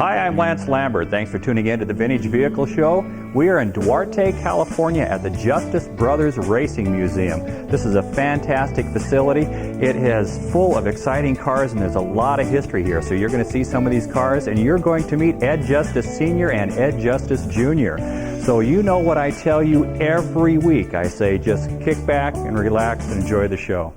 Hi, I'm Lance Lambert. Thanks for tuning in to the Vintage Vehicle Show. We are in Duarte, California at the Justice Brothers Racing Museum. This is a fantastic facility. It is full of exciting cars and there's a lot of history here. So you're going to see some of these cars and you're going to meet Ed Justice Sr. and Ed Justice Jr. So you know what I tell you every week. I say just kick back and relax and enjoy the show.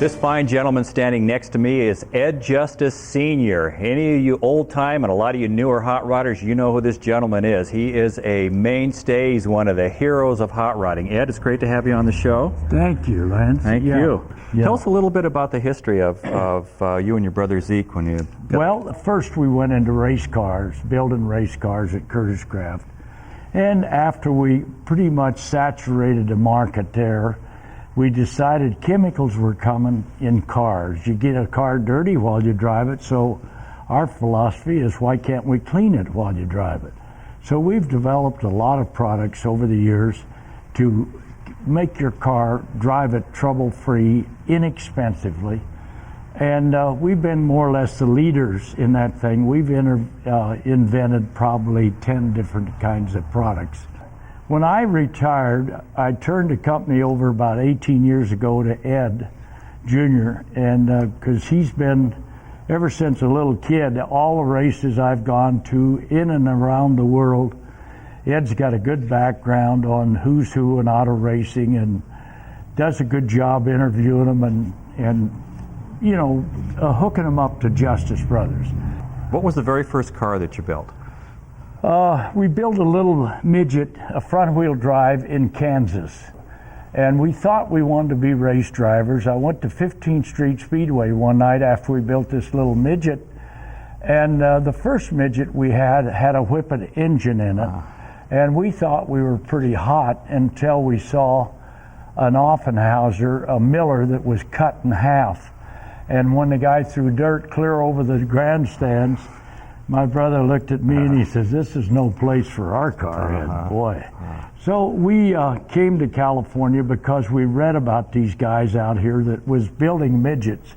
This fine gentleman standing next to me is Ed Justice Sr. Any of you old-time and a lot of you newer hot rodders, you know who this gentleman is. He is a mainstay. He's one of the heroes of hot rodding. Ed, it's great to have you on the show. Thank you, Lance. Thank you. Tell us a little bit about the history of you and your brother Zeke when you... Well, first we went into race cars, building race cars at Curtis Craft. And after we pretty much saturated the market there, we decided chemicals were coming in cars. You get a car dirty while you drive it, so our philosophy is why can't we clean it while you drive it? So we've developed a lot of products over the years to make your car drive it trouble-free, inexpensively. And we've been more or less the leaders in that thing. We've invented probably 10 different kinds of products. When I retired, I turned the company over about 18 years ago to Ed Jr. And because he's been, ever since a little kid, all the races I've gone to in and around the world, Ed's got a good background on who's who in auto racing and does a good job interviewing them and you know, hooking them up to Justice Brothers. What was the very first car that you built? We built a little midget, a front-wheel drive in Kansas. And we thought we wanted to be race drivers. I went to 15th Street Speedway one night after we built this little midget. And the first midget we had a Whippet engine in it. And we thought we were pretty hot until we saw an Offenhauser, a Miller that was cut in half. And when the guy threw dirt clear over the grandstands, my brother looked at me and he says, "This is no place for our car." And boy. So we came to California because we read about these guys out here that was building midgets.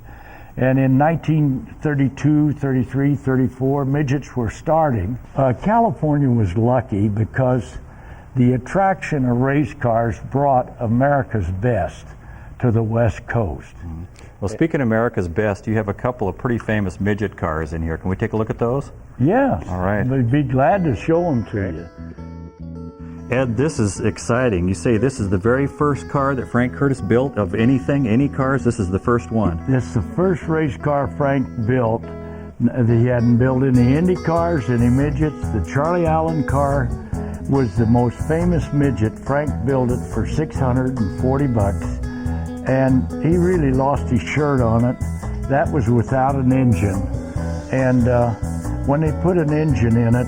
And in 1932, 33, 34, midgets were starting. California was lucky because the attraction of race cars brought America's best to the West Coast. Well, speaking of America's best, you have a couple of pretty famous midget cars in here. Can we take a look at those? Yes. All right. We'd be glad to show them to you. Ed, this is exciting. You say this is the very first car that Frank Curtis built of anything, any cars? This is the first one. This is the first race car Frank built. He hadn't built any Indy cars, any midgets. The Charlie Allen car was the most famous midget. Frank built it for $640, and he really lost his shirt on it. That was without an engine, and when they put an engine in it,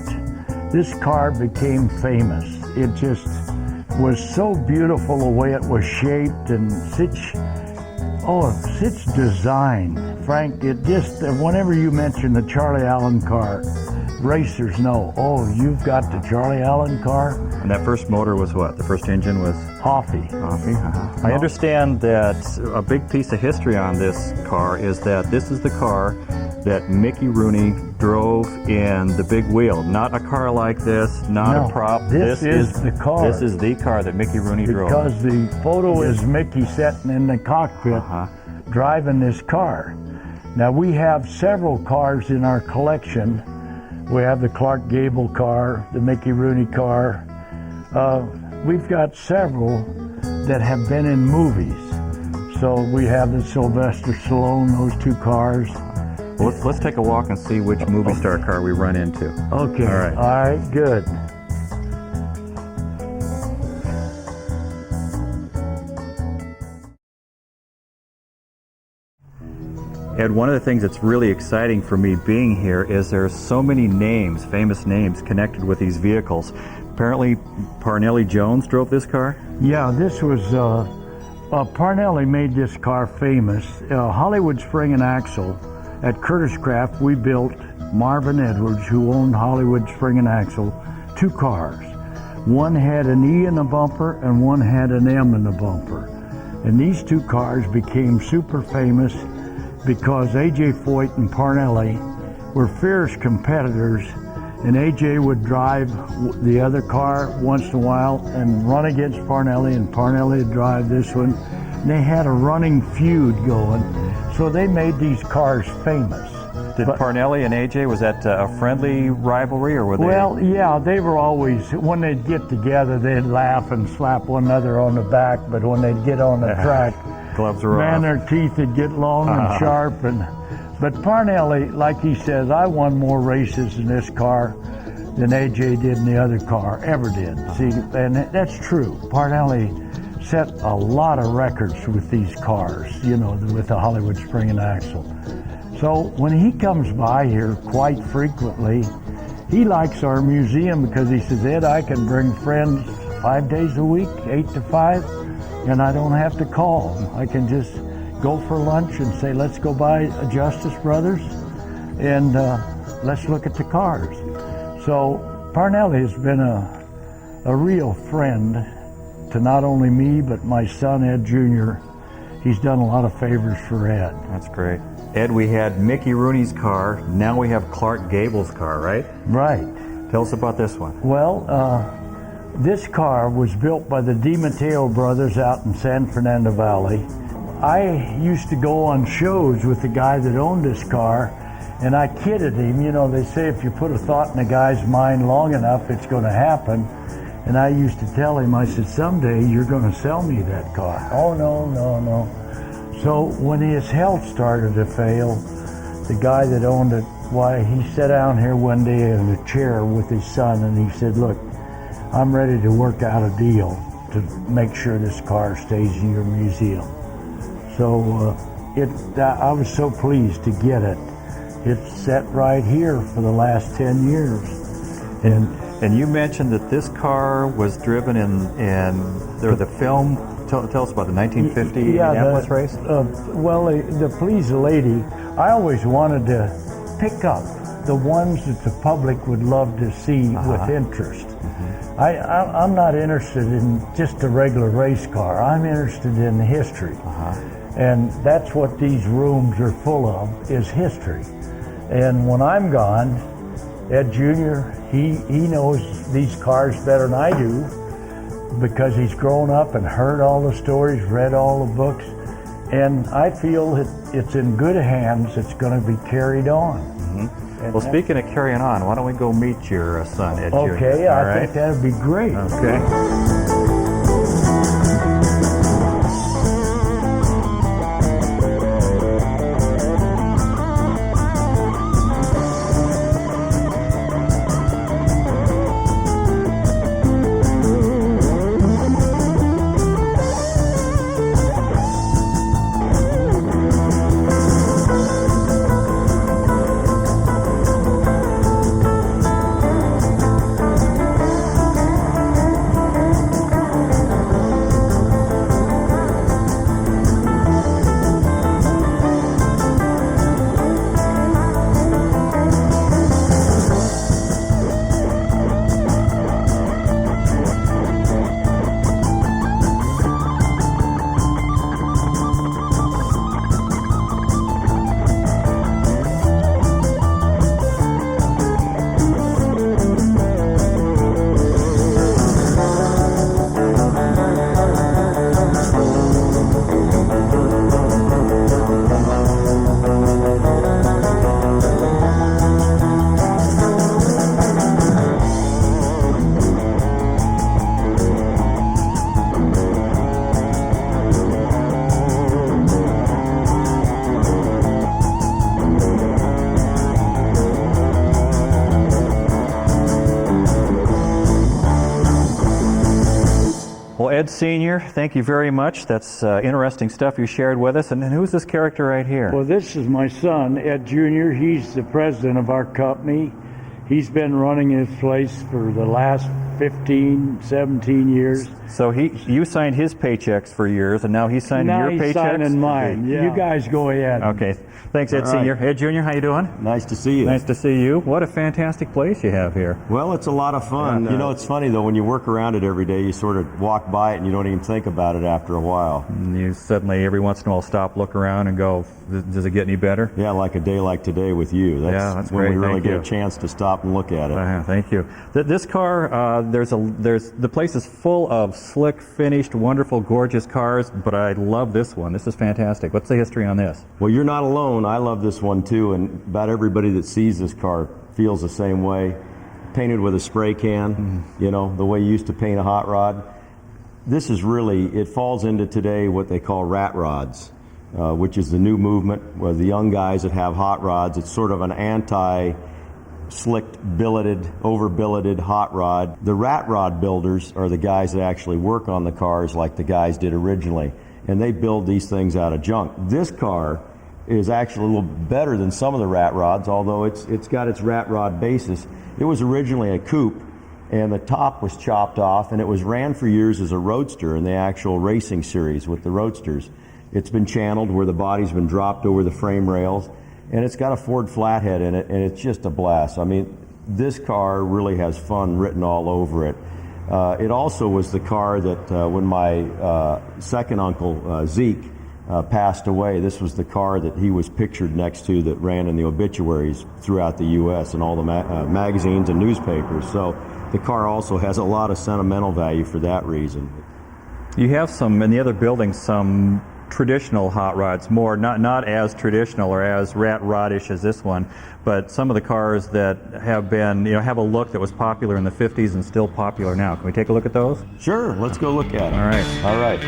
this car became famous. It just was so beautiful the way it was shaped and such design. Frank, it just, whenever you mention the Charlie Allen car, racers know, oh, you've got the Charlie Allen car. And that first motor was what? The first engine was? Hoffy. I understand that a big piece of history on this car is that this is the car that Mickey Rooney drove in the big wheel. Not a car like this, not a prop. This is the car. This is the car that Mickey Rooney drove. Because the photo is Mickey sitting in the cockpit driving this car. Now we have several cars in our collection. We have the Clark Gable car, the Mickey Rooney car. We've got several that have been in movies. So we have the Sylvester Stallone, those two cars. Well, let's take a walk and see which movie star car we run into. Okay. All right. All right, good. Ed, one of the things that's really exciting for me being here is there's so many names, famous names, connected with these vehicles. Apparently, Parnelli Jones drove this car? Yeah, this was, Parnelli made this car famous. Hollywood Spring and Axle. At Curtis Craft, we built Marvin Edwards, who owned Hollywood Spring and Axle, two cars. One had an E in the bumper and one had an M in the bumper. And these two cars became super famous because A.J. Foyt and Parnelli were fierce competitors, and A.J. would drive the other car once in a while and run against Parnelli, and Parnelli would drive this one. And they had a running feud going, so they made these cars famous. Did Parnelli and AJ, was that a friendly rivalry, or were they? Well, yeah, they were always, when they'd get together, they'd laugh and slap one another on the back, but when they'd get on the track, gloves were man, off. their teeth would get long and sharp. But Parnelli, like he says, I won more races in this car than AJ did in the other car, ever did. See, and that's true. Parnelli set a lot of records with these cars, you know, with the Hollywood Spring and Axle. So when he comes by here quite frequently, he likes our museum because he says, Ed, I can bring friends 5 days a week, 8 to 5, and I don't have to call. I can just go for lunch and say, let's go by Justice Brothers and let's look at the cars. So Parnelli has been a real friend to not only me, but my son, Ed Jr. He's done a lot of favors for Ed. That's great. Ed, we had Mickey Rooney's car. Now we have Clark Gable's car, right? Right. Tell us about this one. Well, this car was built by the DiMatteo brothers out in San Fernando Valley. I used to go on shows with the guy that owned this car, and I kidded him. You know, they say if you put a thought in a guy's mind long enough, it's going to happen. And I used to tell him, I said, someday you're going to sell me that car. Oh, no, no, no. So when his health started to fail, the guy that owned it, why, he sat down here one day in a chair with his son, and he said, look, I'm ready to work out a deal to make sure this car stays in your museum. So I was so pleased to get it. It's set right here for the last 10 years. And you mentioned that this car was driven in the film. Tell us about the 1950 Indianapolis race. Well, to please the lady, I always wanted to pick up the ones that the public would love to see with interest. I'm not interested in just a regular race car. I'm interested in the history. And that's what these rooms are full of, is history. And when I'm gone, Ed Jr., he knows these cars better than I do, because he's grown up and heard all the stories, read all the books, and I feel it's in good hands. It's going to be carried on. Well, speaking of carrying on, why don't we go meet your son, Ed Jr.? Okay, I think that would be great. Okay. Well, Ed Sr., thank you very much. That's interesting stuff you shared with us. And who's this character right here? Well, this is my son, Ed Jr. He's the president of our company. He's been running his place for the last 15, 17 years. So you signed his paychecks for years, and now he's signing your paychecks? Now he's signing mine. Yeah. You guys go ahead. Okay. Thanks, Ed Sr. Ed Jr., how you doing? Nice to see you. Nice to see you. What a fantastic place you have here. Well, it's a lot of fun. Yeah. You know, it's funny, though, when you work around it every day, you sort of walk by it and you don't even think about it after a while. And you suddenly, every once in a while, stop, look around, and go, does it get any better? Yeah, like a day like today with you. That's when great. we really Thank get you. a chance to stop and look at it. Thank you. This car, the place is full of slick, finished, wonderful, gorgeous cars, but I love this one. This is fantastic. What's the history on this? Well, you're not alone. I love this one, too, and about everybody that sees this car feels the same way. Painted with a spray can, you know, the way you used to paint a hot rod. This is really, it falls into today what they call rat rods, which is the new movement where the young guys that have hot rods, it's sort of an anti-slicked, billeted, over-billeted hot rod. The rat rod builders are the guys that actually work on the cars like the guys did originally, and they build these things out of junk. This car is actually a little better than some of the rat rods, although it's got its rat rod basis. It was originally a coupe, and the top was chopped off, and it was ran for years as a roadster in the actual racing series with the Roadsters. It's been channeled where the body's been dropped over the frame rails, and it's got a Ford flathead in it, and it's just a blast. I mean, this car really has fun written all over it. It also was the car that when my second uncle, Zeke, passed away, this was the car that he was pictured next to that ran in the obituaries throughout the U.S. and all the magazines and newspapers. So the car also has a lot of sentimental value for that reason. You have some, in the other building, some traditional hot rods, more not as traditional or as rat rodish as this one, but some of the cars that have been, have a look that was popular in the 50s and still popular now. Can we take a look at those? Sure, let's go look at them. All right. All right.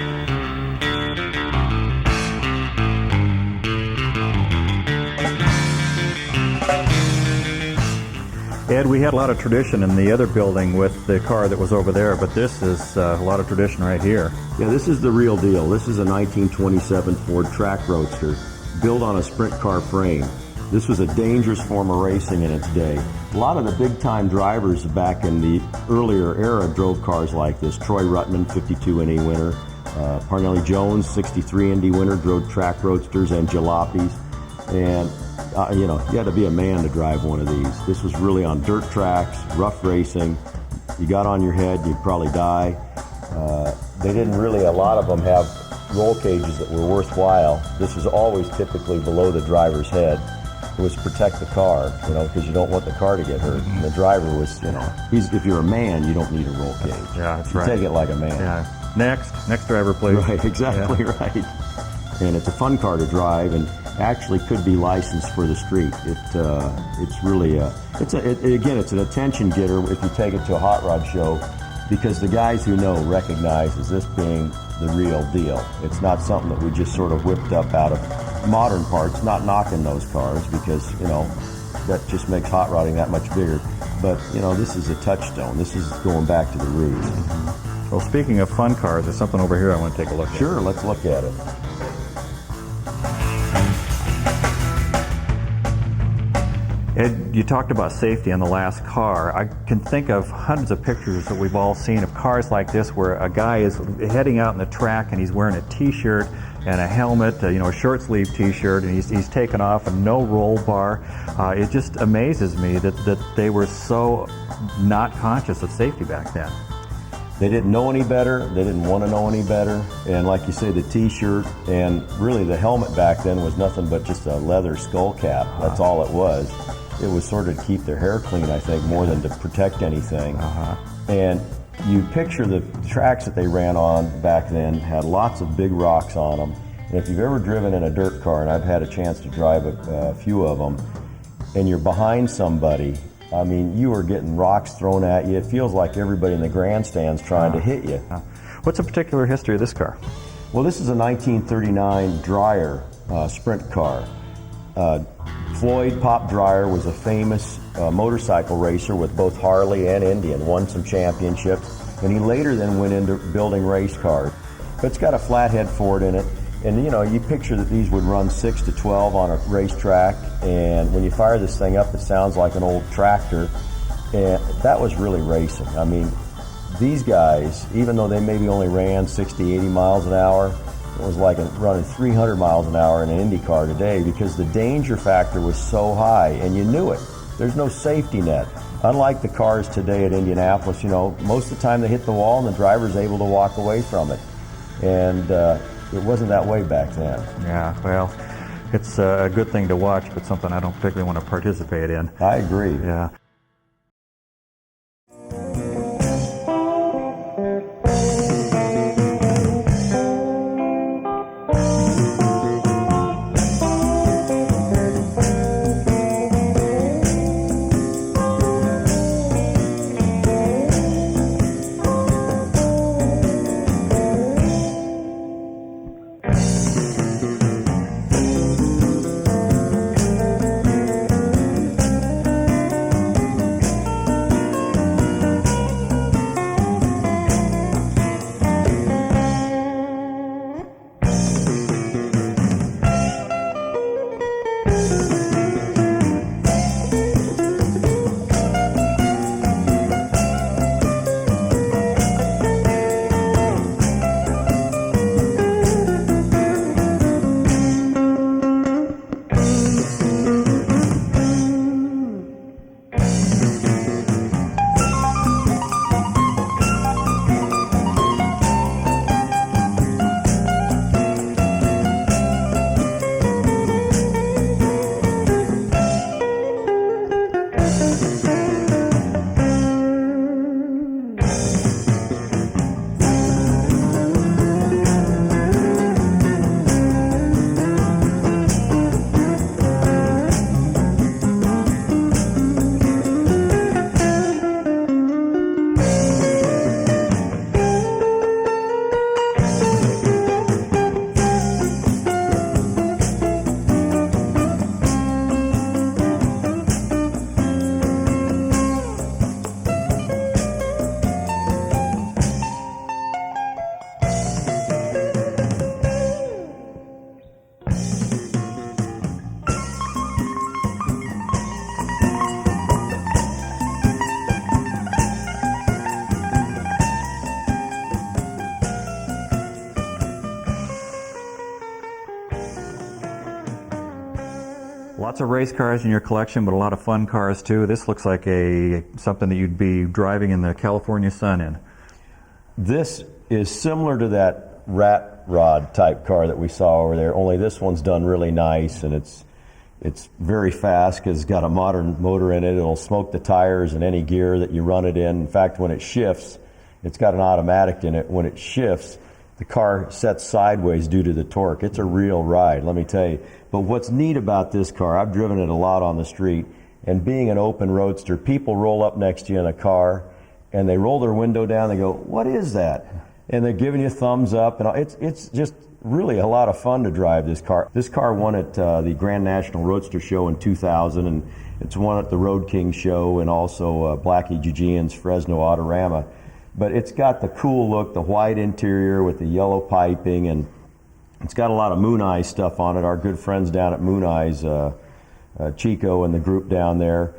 Ed, we had a lot of tradition in the other building with the car that was over there, but this is a lot of tradition right here. Yeah, this is the real deal. This is a 1927 Ford Track Roadster built on a sprint car frame. This was a dangerous form of racing in its day. A lot of the big-time drivers back in the earlier era drove cars like this. Troy Ruttman, 52 Indy winner. Parnelli Jones, 63 Indy winner, drove track roadsters and jalopies. And you know, you had to be a man to drive one of these. This was really on dirt tracks, rough racing. You got on your head, you'd probably die. They didn't really, a lot of them have roll cages that were worthwhile. This was always typically below the driver's head. It was to protect the car, you know, because you don't want the car to get hurt. And the driver was, you know, if you're a man, you don't need a roll cage. Yeah, that's you right. Take it like a man. Yeah. Next driver, please. Right, exactly right. And it's a fun car to drive, and actually could be licensed for the street. It's really again, it's an attention getter if you take it to a hot rod show, because the guys who know recognize as this being the real deal. It's not something that we just sort of whipped up out of modern parts, not knocking those cars, because, you know, that just makes hot rodding that much bigger. But, you know, this is a touchstone. This is going back to the roots. Well, speaking of fun cars, there's something over here I want to take a look at. Sure, let's look at it. Ed, you talked about safety in the last car. I can think of hundreds of pictures that we've all seen of cars like this where a guy is heading out in the track and he's wearing a T-shirt and a helmet, you know, a short sleeve T-shirt, and he's taken off and no roll bar. It just amazes me that they were so not conscious of safety back then. They didn't know any better. They didn't want to know any better. And like you say, the T-shirt and really the helmet back then was nothing but just a leather skull cap. That's all it was. It was sort of to keep their hair clean, I think, more than to protect anything. And you picture the tracks that they ran on back then had lots of big rocks on them. And if you've ever driven in a dirt car, and I've had a chance to drive a few of them, and you're behind somebody, I mean, you are getting rocks thrown at you. It feels like everybody in the grandstand's trying to hit you. What's the particular history of this car? Well, this is a 1939 Dreyer sprint car. Floyd Pop Dreyer was a famous motorcycle racer with both Harley and Indian, won some championships, and he later then went into building race cars. But it's got a flathead Ford in it, and you know, you picture that these would run 6 to 12 on a racetrack, and when you fire this thing up, it sounds like an old tractor, and that was really racing. I mean, these guys, even though they maybe only ran 60, 80 miles an hour, it was like running 300 miles an hour in an Indy car today, because the danger factor was so high, and you knew it. There's no safety net. Unlike the cars today at Indianapolis, you know, most of the time they hit the wall and the driver's able to walk away from it. And it wasn't that way back then. Yeah, well, it's a good thing to watch, but something I don't particularly want to participate in. I agree. Yeah. lots of race cars in your collection, but a lot of fun cars too. This looks like something that you'd be driving in the California sun in. This is similar to that rat rod type car that we saw over there, only this one's done really nice, and it's very fast because it's got a modern motor in it. It'll smoke the tires in any gear that you run it in. In fact, when it shifts, it's got an automatic in it. When it shifts, the car sets sideways due to the torque. It's a real ride, let me tell you. But what's neat about this car, I've driven it a lot on the street, and being an open roadster, people roll up next to you in a car, and they roll their window down, they go, "What is that?" And they're giving you a thumbs up, and it's just really a lot of fun to drive this car. This car won at the Grand National Roadster Show in 2000, and it's won at the Road King Show and also Blackie Jujian's Fresno Autorama. But it's got the cool look, the white interior with the yellow piping, and it's got a lot of Moon Eyes stuff on it. Our good friends down at Moon Eyes, Chico and the group down there,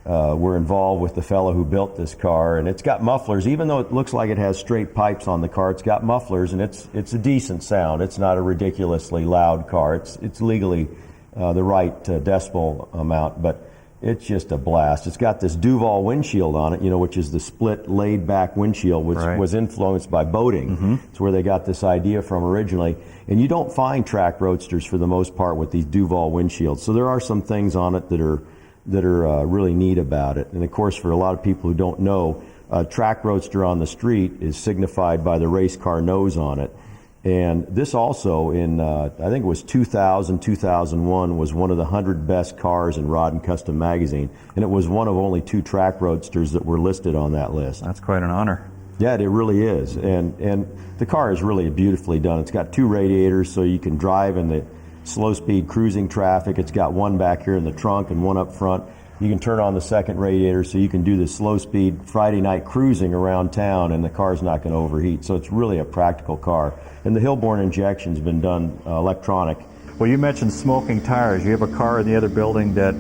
were involved with the fellow who built this car, and it's got mufflers. Even though it looks like it has straight pipes on the car, it's got mufflers, and it's a decent sound. It's not a ridiculously loud car. It's legally the right decibel amount, but it's just a blast. It's got this Duval windshield on it, which is the split laid back windshield, which was influenced by boating. Mm-hmm. It's where they got this idea from originally. And you don't find track roadsters for the most part with these Duval windshields. So there are some things on it that are really neat about it. And of course, for a lot of people who don't know, a track roadster on the street is signified by the race car nose on it. And this also in, I think it was 2000, 2001, was one of the 100 best cars in Rod and Custom magazine. And it was one of only 2 track roadsters that were listed on that list. That's quite an honor. Yeah, it really is. And the car is really beautifully done. It's got 2 radiators so you can drive in the slow-speed cruising traffic. It's got one back here in the trunk and one up front. You can turn on the second radiator so you can do the slow-speed Friday night cruising around town, and the car's not going to overheat. So it's really a practical car. And the Hillborn injection's been done electronic. Well, you mentioned smoking tires. You have a car in the other building that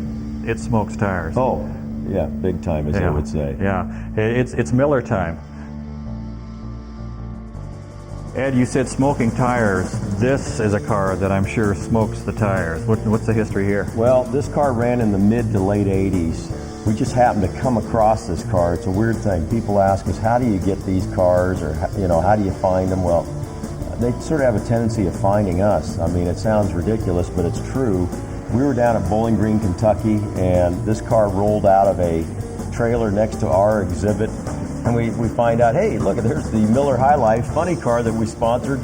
it smokes tires. Oh, yeah, big time, as they would say. Yeah, it's Miller time. Ed, you said smoking tires. This is a car that I'm sure smokes the tires. What's the history here? Well, this car ran in the mid to late 80s. We just happened to come across this car. It's a weird thing. People ask us, how do you get these cars, or how do you find them? Well, they sort of have a tendency of finding us. I mean, it sounds ridiculous, but it's true. We were down at Bowling Green, Kentucky, and this car rolled out of a trailer next to our exhibit. And we find out, hey, look, there's the Miller High Life funny car that we sponsored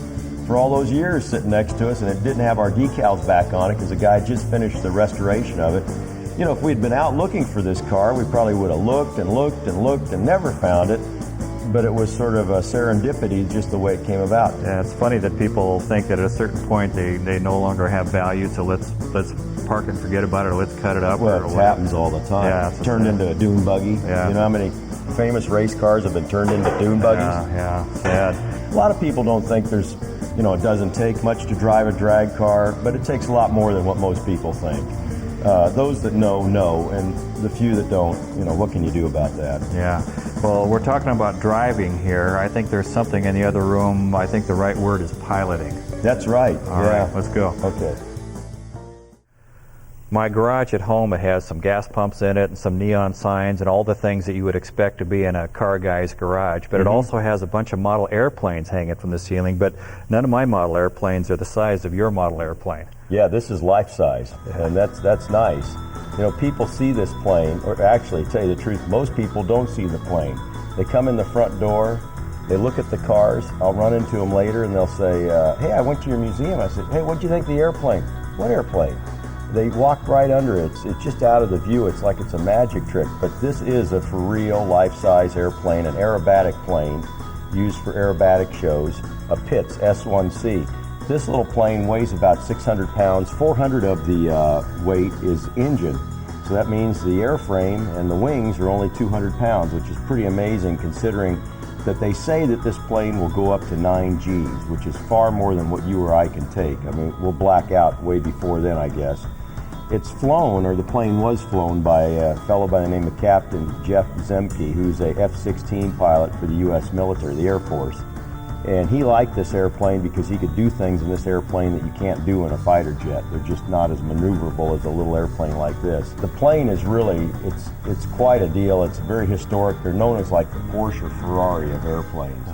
for all those years sitting next to us, and it didn't have our decals back on it because the guy just finished the restoration of it. If we'd been out looking for this car, we probably would have looked and looked and looked and never found it. But it was sort of a serendipity, just the way it came about. Yeah, it's funny that people think that at a certain point they no longer have value, so let's park and forget about it, or let's cut it up. Well, it happens all the time. Yeah, it's turned into a dune buggy. Yeah. You know how many famous race cars have been turned into dune buggies? Yeah, sad. A lot of people don't think there's, it doesn't take much to drive a drag car, but it takes a lot more than what most people think. Those that know, and the few that don't, what can you do about that? Yeah. Well, we're talking about driving here. I think there's something in the other room. I think the right word is piloting. That's right. All right, let's go. Okay. My garage at home, it has some gas pumps in it and some neon signs and all the things that you would expect to be in a car guy's garage. But it also has a bunch of model airplanes hanging from the ceiling, but none of my model airplanes are the size of your model airplane. Yeah, this is life size, and that's nice. People see this plane, or actually, to tell you the truth, most people don't see the plane. They come in the front door, they look at the cars. I'll run into them later, and they'll say, hey, I went to your museum. I said, hey, what'd you think of the airplane? What airplane? They walk right under it. It's just out of the view. It's like it's a magic trick. But this is a for real life-size airplane, an aerobatic plane used for aerobatic shows, a Pitts S1C. This little plane weighs about 600 pounds. 400 of the weight is engine. So that means the airframe and the wings are only 200 pounds, which is pretty amazing considering that they say that this plane will go up to 9 Gs, which is far more than what you or I can take. I mean, we'll black out way before then, I guess. It's flown, or the plane was flown, by a fellow by the name of Captain Jeff Zemke, who's a F-16 pilot for the U.S. military, the Air Force. And he liked this airplane because he could do things in this airplane that you can't do in a fighter jet. They're just not as maneuverable as a little airplane like this. The plane is really, it's quite a deal. It's very historic. They're known as like the Porsche or Ferrari of airplanes.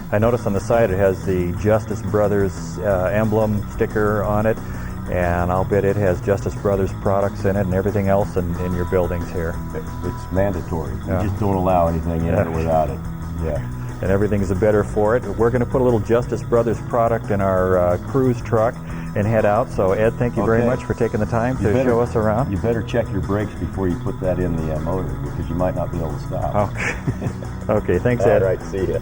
I noticed on the side it has the Justice Brothers emblem sticker on it, and I'll bet it has Justice Brothers products in it and everything else in your buildings here. It's mandatory. Yeah. You just don't allow anything in there without it. Yeah. And everything's the better for it. We're going to put a little Justice Brothers product in our cruise truck and head out. So Ed, thank you very much for taking the time to show us around. You better check your brakes before you put that in the motor, because you might not be able to stop. Okay, okay, thanks Ed. All right, see ya.